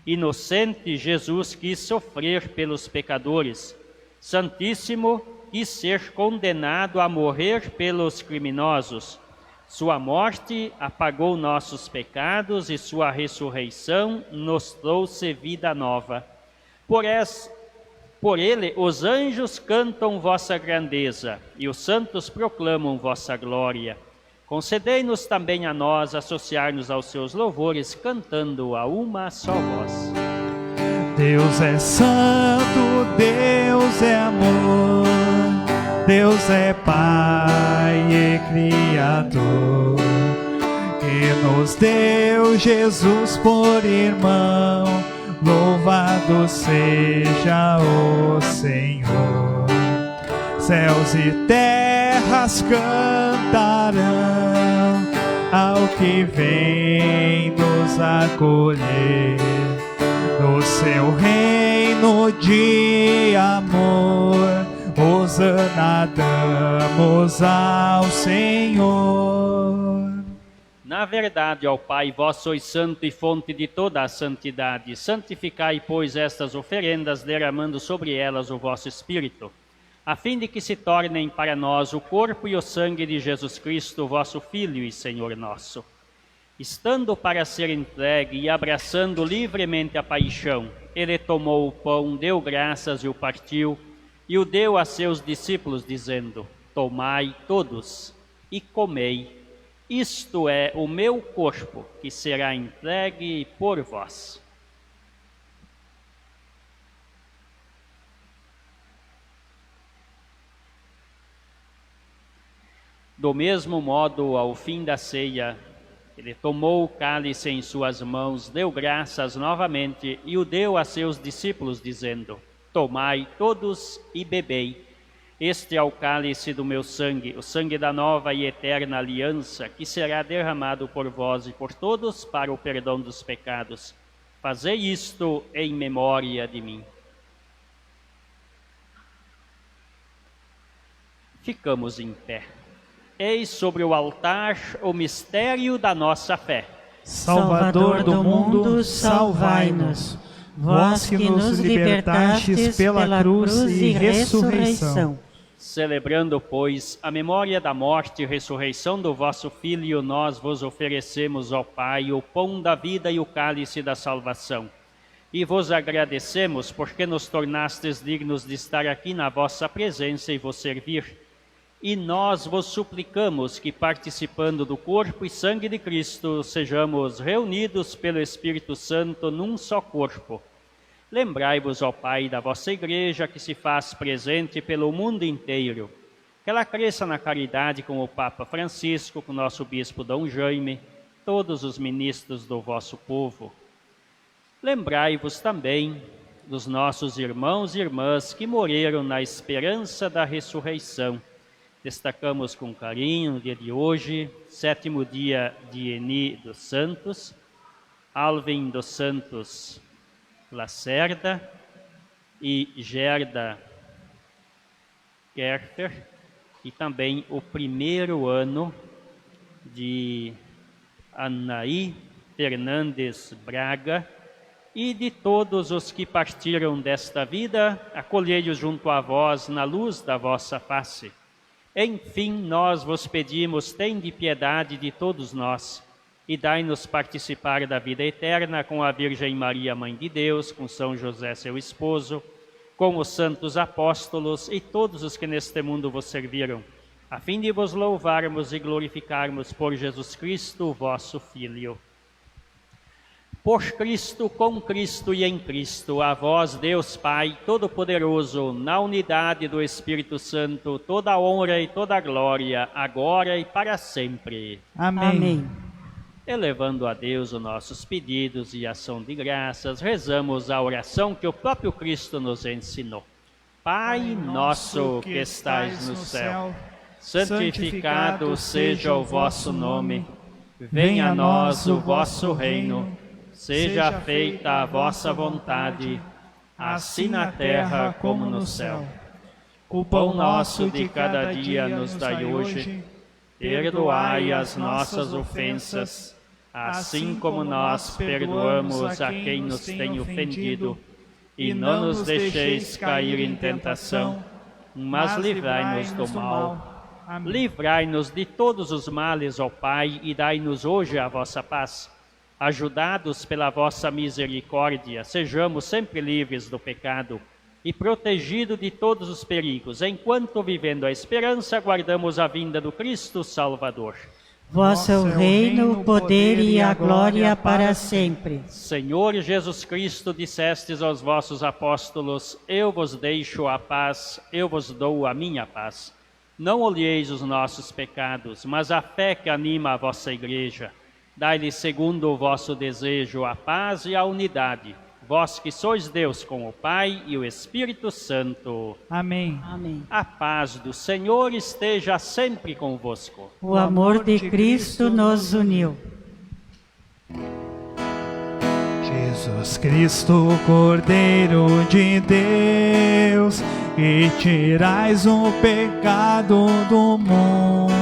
Inocente Jesus quis sofrer pelos pecadores. Santíssimo quis ser condenado a morrer pelos criminosos. Sua morte apagou nossos pecados e sua ressurreição nos trouxe vida nova. Por ele os anjos cantam vossa grandeza e os santos proclamam vossa glória. Concedei-nos também a nós associar-nos aos seus louvores, cantando a uma só voz.
Deus é santo, Deus é amor, Deus é Pai e Criador, e nos deu Jesus por irmão, louvado seja o Senhor. Céus e terras cantarão ao que vem nos acolher, no seu reino de amor, hosana damos ao Senhor.
Na verdade, ó Pai, vós sois santo e fonte de toda a santidade. Santificai, pois, estas oferendas, derramando sobre elas o vosso Espírito, a fim de que se tornem para nós o corpo e o sangue de Jesus Cristo, vosso Filho e Senhor nosso. Estando para ser entregue e abraçando livremente a paixão, ele tomou o pão, deu graças e o partiu, e o deu a seus discípulos, dizendo: tomai todos e comei, isto é o meu corpo, que será entregue por vós. Do mesmo modo, ao fim da ceia, ele tomou o cálice em suas mãos, deu graças novamente e o deu a seus discípulos, dizendo: tomai todos e bebei. Este é o cálice do meu sangue, o sangue da nova e eterna aliança, que será derramado por vós e por todos para o perdão dos pecados. Fazei isto em memória de mim. Ficamos em pé. Eis sobre o altar o mistério da nossa fé.
Salvador do mundo, salvai-nos. Vós que nos libertastes pela cruz e ressurreição.
Celebrando, pois, a memória da morte e ressurreição do vosso Filho, nós vos oferecemos, ó Pai, o pão da vida e o cálice da salvação. E vos agradecemos porque nos tornastes dignos de estar aqui na vossa presença e vos servir. E nós vos suplicamos que, participando do corpo e sangue de Cristo, sejamos reunidos pelo Espírito Santo num só corpo. Lembrai-vos, ó Pai, da vossa Igreja, que se faz presente pelo mundo inteiro. Que ela cresça na caridade com o Papa Francisco, com o nosso Bispo Dom Jaime, todos os ministros do vosso povo. Lembrai-vos também dos nossos irmãos e irmãs que morreram na esperança da ressurreição. Destacamos com carinho no dia de hoje, 7º dia de Eni dos Santos, Alvin dos Santos Lacerda e Gerda Kerfer, e também o 1º ano de Anaí Fernandes Braga, e de todos os que partiram desta vida, acolhei-os junto a vós na luz da vossa face. Enfim, nós vos pedimos, tende piedade de todos nós, e dai-nos participar da vida eterna com a Virgem Maria, Mãe de Deus, com São José, seu esposo, com os santos apóstolos e todos os que neste mundo vos serviram, a fim de vos louvarmos e glorificarmos por Jesus Cristo, vosso Filho. Por Cristo, com Cristo e em Cristo, a vós, Deus Pai Todo-Poderoso, na unidade do Espírito Santo, toda a honra e toda a glória, agora e para sempre.
Amém.
Amém.
Elevando a Deus os nossos pedidos e ação de graças, rezamos a oração que o próprio Cristo nos ensinou. Pai nosso que estais no céu, santificado seja o vosso nome. Venha a nós o vosso reino. Seja feita a vossa vontade, assim na terra como no céu. O pão nosso de cada dia nos dai hoje. Perdoai as nossas ofensas, assim como nós perdoamos a quem nos tem ofendido. E não nos deixeis cair em tentação, mas livrai-nos do mal. Livrai-nos de todos os males, ó Pai, e dai-nos hoje a vossa paz. Ajudados pela vossa misericórdia, sejamos sempre livres do pecado e protegidos de todos os perigos, enquanto, vivendo a esperança, aguardamos a vinda do Cristo Salvador.
Vosso é o reino, o poder e a glória para sempre.
Senhor Jesus Cristo, dissestes aos vossos apóstolos: eu vos deixo a paz, eu vos dou a minha paz. Não olheis os nossos pecados, mas a fé que anima a vossa igreja. Dai-lhe, segundo o vosso desejo, a paz e a unidade, vós que sois Deus com o Pai e o Espírito Santo.
Amém.
Amém.
A paz do Senhor esteja sempre convosco.
O amor de Cristo nos uniu.
Jesus Cristo, Cordeiro de Deus, que tirais o pecado do mundo,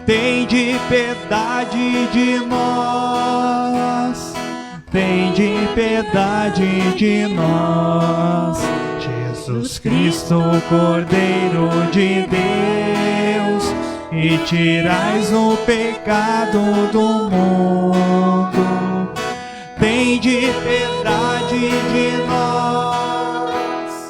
tende piedade de nós, tende piedade de nós. Jesus Cristo, Cordeiro de Deus, e tirais o pecado do mundo, tende piedade de nós,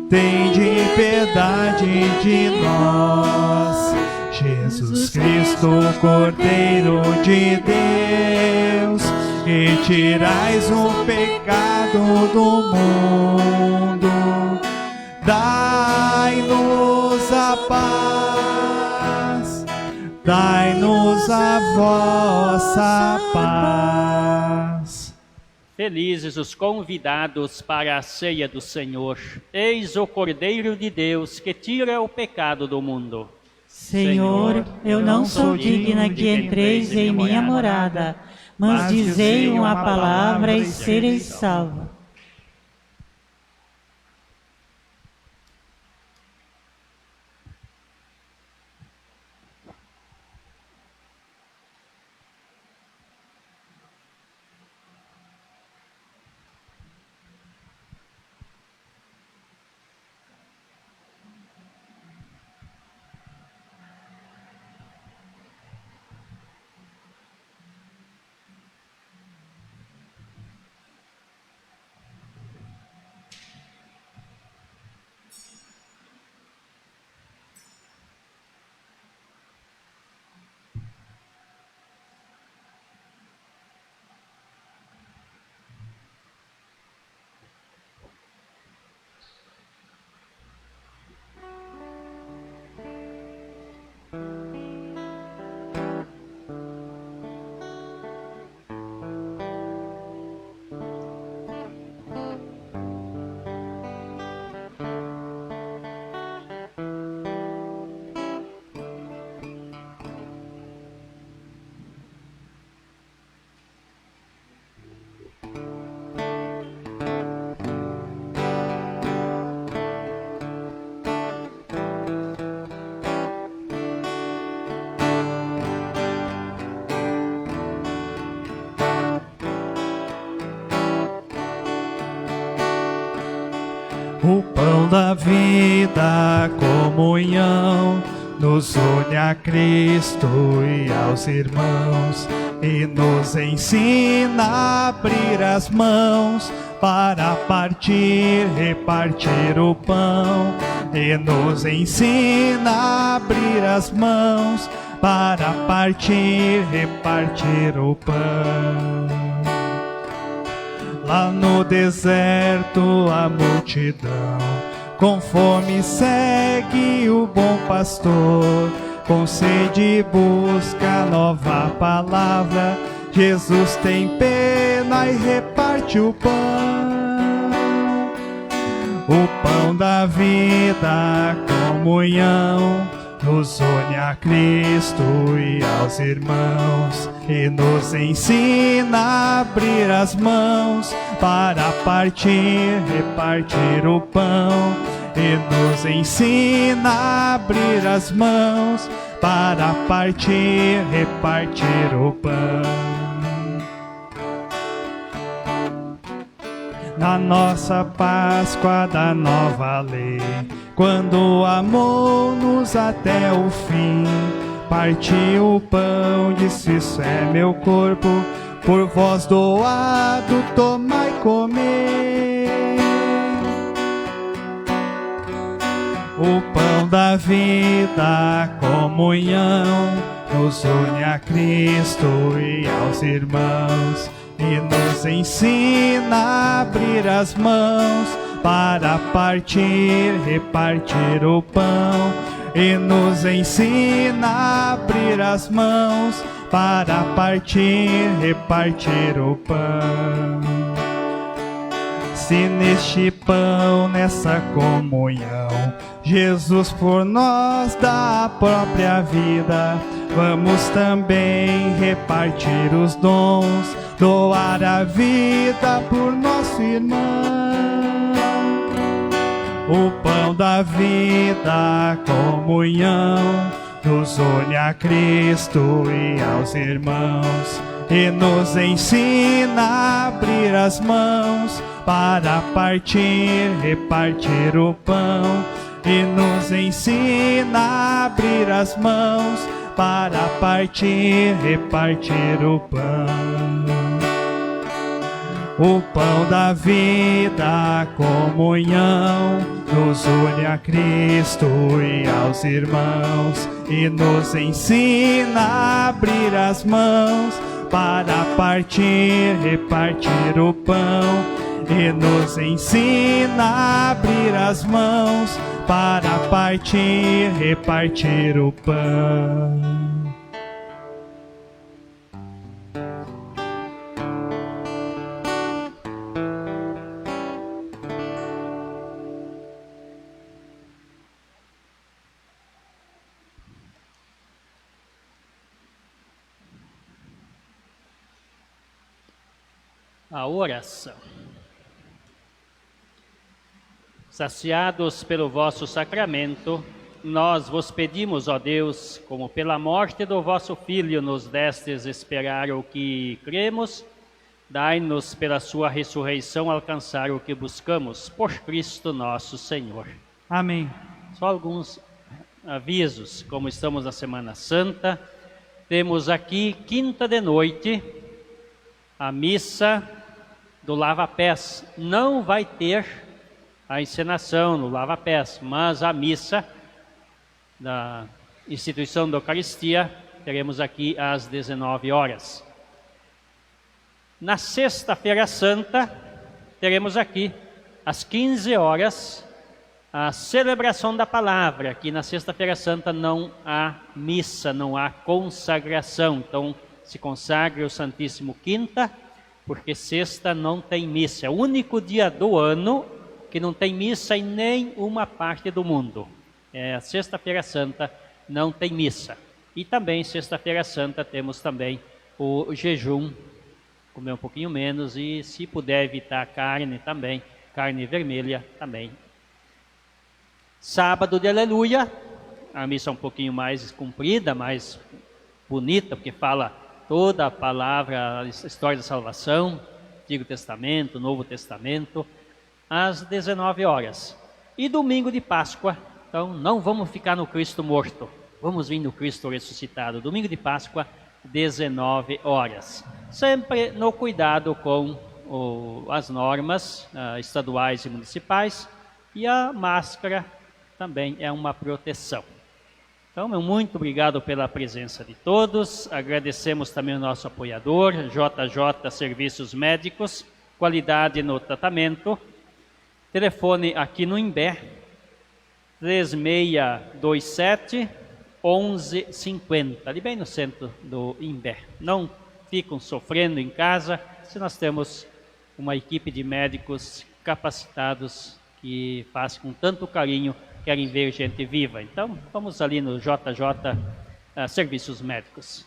tende piedade de nós. Jesus Cristo, Cordeiro de Deus, e tirais o pecado do mundo, dai-nos a paz, dai-nos a vossa paz.
Felizes os convidados para a ceia do Senhor. Eis o Cordeiro de Deus que tira o pecado do mundo.
Senhor, eu não sou digna que entreis em minha morada, mas dizei uma palavra e sereis salvos.
O pão da vida, comunhão, nos une a Cristo e aos irmãos, e nos ensina a abrir as mãos para partir, repartir o pão, e nos ensina a abrir as mãos para partir, repartir o pão. Lá no deserto a multidão com fome segue o bom pastor, com sede busca nova palavra. Jesus tem pena e reparte o pão da vida, a comunhão, nos une a Cristo e aos irmãos, e nos ensina a abrir as mãos para partir, repartir o pão. E nos ensina a abrir as mãos para partir, repartir o pão. Na nossa Páscoa da nova lei, quando amou-nos até o fim, partiu o pão, disse: isso é meu corpo, por vós doado, tomai e comer. O pão da vida, a comunhão, nos une a Cristo e aos irmãos, e nos ensina a abrir as mãos para partir, repartir o pão. E nos ensina a abrir as mãos para partir, repartir o pão. Se neste pão, nessa comunhão, Jesus por nós dá a própria vida, vamos também repartir os dons, doar a vida por nosso irmão. O pão da vida, a comunhão, nos une a Cristo e aos irmãos, e nos ensina a abrir as mãos para partir, repartir o pão. E nos ensina a abrir as mãos para partir, repartir o pão. O pão da vida, a comunhão, nos une a Cristo e aos irmãos, e nos ensina a abrir as mãos para partir, repartir o pão. E nos ensina a abrir as mãos para partir, repartir o pão.
A oração. Saciados pelo vosso sacramento, nós vos pedimos, ó Deus, como pela morte do vosso Filho nos destes esperar o que cremos, dai-nos pela sua ressurreição alcançar o que buscamos, por Cristo nosso Senhor.
Amém.
Só alguns avisos, como estamos na Semana Santa, temos aqui, quinta de noite, a missa do lava-pés. Não vai ter a encenação no lava-pés, mas a missa da instituição da Eucaristia teremos aqui às 19 horas. Na Sexta-feira Santa, teremos aqui às 15 horas a celebração da palavra. Aqui na Sexta-feira Santa não há missa, não há consagração. Então, se consagra o Santíssimo quinta, porque sexta não tem missa. É o único dia do ano que não tem missa em nenhuma parte do mundo. A Sexta-feira Santa não tem missa. E também, Sexta-feira Santa, temos também o jejum, comer um pouquinho menos e, se puder, evitar carne também, carne vermelha também. Sábado de Aleluia, a missa é um pouquinho mais comprida, mais bonita, porque fala toda a palavra, a história da salvação, Antigo Testamento, Novo Testamento, às 19 horas. E domingo de Páscoa, então não vamos ficar no Cristo morto, vamos vir no Cristo ressuscitado. Domingo de Páscoa, 19 horas. Sempre no cuidado com as normas estaduais e municipais, e a máscara também é uma proteção. Então, muito obrigado pela presença de todos. Agradecemos também o nosso apoiador, JJ Serviços Médicos, qualidade no tratamento. Telefone aqui no Imbé, 3627 1150, ali bem no centro do Imbé. Não ficam sofrendo em casa, se nós temos uma equipe de médicos capacitados que fazem com tanto carinho, querem ver gente viva. Então, vamos ali no JJ Serviços Médicos.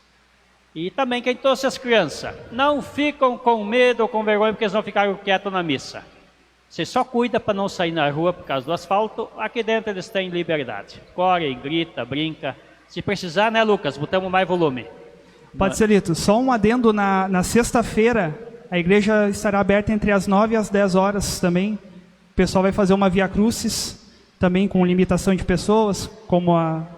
E também quem trouxe as crianças, não ficam com medo ou com vergonha porque eles não ficaram quietos na missa. Você só cuida para não sair na rua por causa do asfalto, aqui dentro eles têm liberdade. Corre, grita, brinca. Se precisar, né, Lucas? Botamos mais volume.
Padre Celito, só um adendo, na sexta-feira a igreja estará aberta entre as 9 e as 10 horas também. O pessoal vai fazer uma Via Crucis, também com limitação de pessoas, como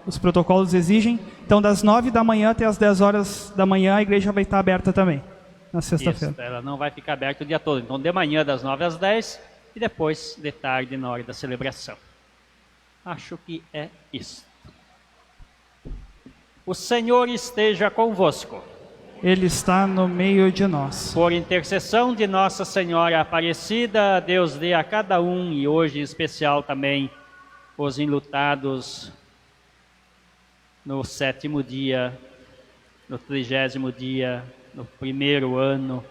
os protocolos exigem. Então, das 9 da manhã até as 10 horas da manhã, a igreja vai estar aberta também, na sexta-feira.
Ela não vai ficar aberta o dia todo. Então, de manhã, das 9 às 10 e depois de tarde, na hora da celebração. Acho que é isso. O Senhor esteja convosco.
Ele está no meio de nós.
Por intercessão de Nossa Senhora Aparecida, Deus dê a cada um, e hoje em especial também os enlutados no 7º dia, no 30º dia, no 1º ano.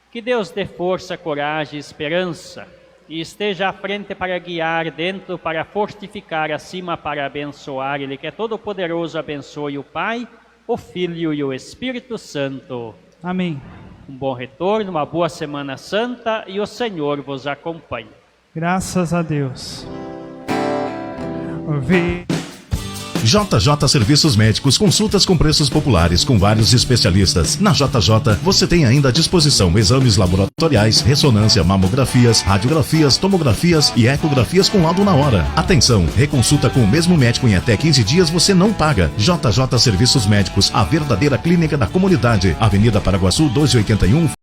Que Deus dê força, coragem e esperança, e esteja à frente para guiar, dentro para fortificar, acima para abençoar. Ele que é todo-poderoso, abençoe o Pai, o Filho e o Espírito Santo.
Amém.
Um bom retorno, uma boa Semana Santa, e o Senhor vos acompanhe.
Graças a Deus.
JJ Serviços Médicos, consultas com preços populares com vários especialistas. Na JJ você tem ainda à disposição exames laboratoriais, ressonância, mamografias, radiografias, tomografias e ecografias com laudo na hora. Atenção, reconsulta com o mesmo médico em até 15 dias você não paga. JJ Serviços Médicos, a verdadeira clínica da comunidade. Avenida Paraguaçu 281.